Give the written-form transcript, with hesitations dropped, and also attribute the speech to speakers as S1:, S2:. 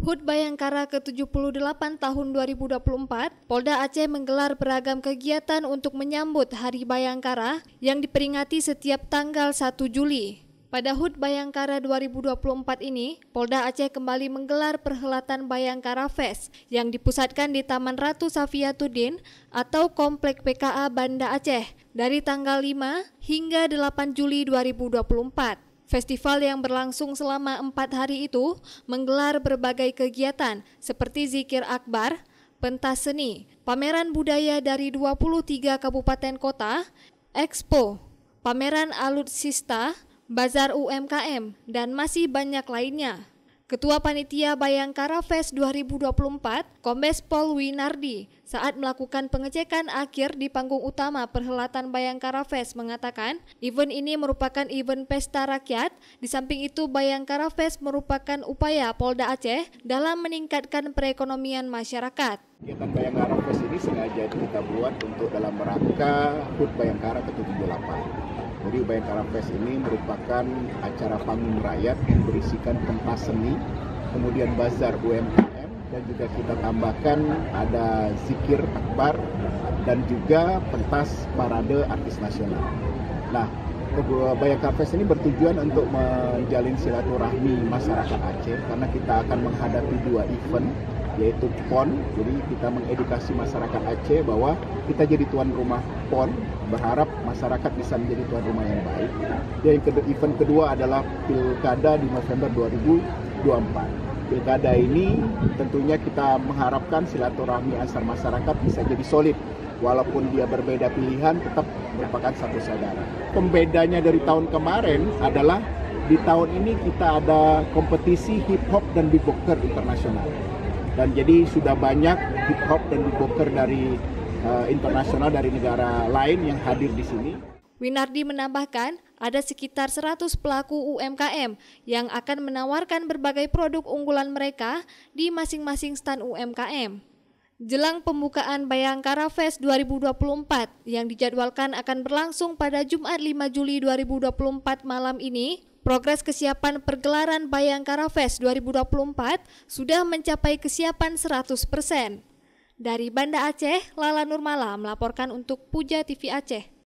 S1: HUT Bayangkara ke-78 tahun 2024, Polda Aceh menggelar beragam kegiatan untuk menyambut Hari Bayangkara yang diperingati setiap tanggal 1 Juli. Pada HUT Bayangkara 2024 ini, Polda Aceh kembali menggelar perhelatan Bayangkara Fest yang dipusatkan di Taman Ratu Safiyatuddin atau Komplek PKA Banda Aceh dari tanggal 5 hingga 8 Juli 2024. Festival yang berlangsung selama 4 hari itu menggelar berbagai kegiatan seperti zikir akbar, pentas seni, pameran budaya dari 23 kabupaten kota, expo, pameran alutsista, bazar UMKM, dan masih banyak lainnya. Ketua Panitia Bayangkara Fest 2024, Kombes Pol Winardi, saat melakukan pengecekan akhir di panggung utama perhelatan Bayangkara Fest mengatakan, event ini merupakan event pesta rakyat. Di samping itu, Bayangkara Fest merupakan upaya Polda Aceh dalam meningkatkan perekonomian masyarakat.
S2: Kegiatan Bayangkara Fest ini sengaja kita buat untuk dalam rangka HUT Bayangkara ke-78. Jadi Bayangkara Fest ini merupakan acara panggung rakyat yang berisikan pentas seni, kemudian bazar UMKM, dan juga kita tambahkan ada zikir akbar dan juga pentas parade artis nasional. Nah, Bayangkara Fest ini bertujuan untuk menjalin silaturahmi masyarakat Aceh karena kita akan menghadapi 2 event, yaitu PON. Jadi kita mengedukasi masyarakat Aceh bahwa kita jadi tuan rumah PON, berharap masyarakat bisa menjadi tuan rumah yang baik. Dan event kedua adalah Pilkada di November 2024. Pilkada ini tentunya kita mengharapkan silaturahmi antar masyarakat bisa jadi solid. Walaupun dia berbeda pilihan, tetap merupakan satu saudara. Pembedanya dari tahun kemarin adalah di tahun ini kita ada kompetisi hip hop dan beatboxer internasional. Dan jadi sudah banyak hip hop dan beatboxer dari internasional dari negara lain yang hadir di sini.
S1: Winardi menambahkan, ada sekitar 100 pelaku UMKM yang akan menawarkan berbagai produk unggulan mereka di masing-masing stand UMKM. Jelang pembukaan Bayangkara Fest 2024 yang dijadwalkan akan berlangsung pada Jumat 5 Juli 2024 malam ini, progres kesiapan pergelaran Bayangkara Fest 2024 sudah mencapai kesiapan 100%. Dari Banda Aceh, Lala Nurmala melaporkan untuk Puja TV Aceh.